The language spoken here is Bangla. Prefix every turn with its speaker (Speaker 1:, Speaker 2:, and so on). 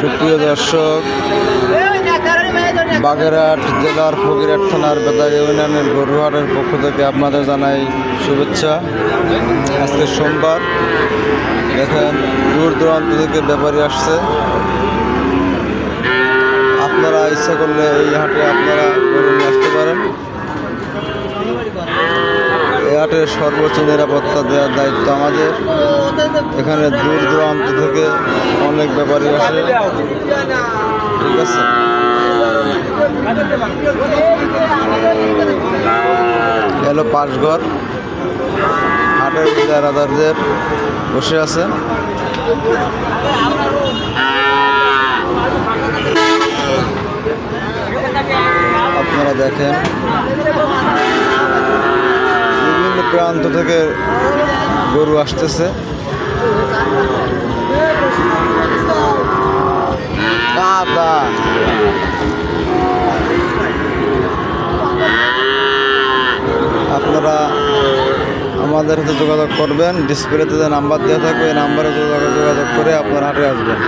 Speaker 1: সুপ্রিয় দর্শক, বাগেরহাট জেলার ফকিরহাট থানার বেতাগ ইউনিয়নের গরুহাটের পক্ষ থেকে আপনাদের জানাই শুভেচ্ছা। আজকে সোমবার, দেখেন দূর দূরান্ত থেকে ব্যাপারী আসছে। আপনারা ইচ্ছা করলে এই হাটে আপনারা গরু নিয়ে আসতে পারেন। এই হাটের সর্বোচ্চ নিরাপত্তা দেওয়ার দায়িত্ব আমাদের। এখানে দূর দূরান্ত থেকে অনেক ব্যাপারী আসে, ঠিক আছে। এলো পাশঘর, হাটের রাজারদের বসে আছে। আপনারা দেখেন বিভিন্ন প্রান্ত থেকে গরু আসতেছে। আপনারা আমাদের সাথে যোগাযোগ করবেন। ডিসপ্লেতে যে নাম্বার দেওয়া থাকবে এই নাম্বারে যোগাযোগ করে আপনার হাটে আসবেন।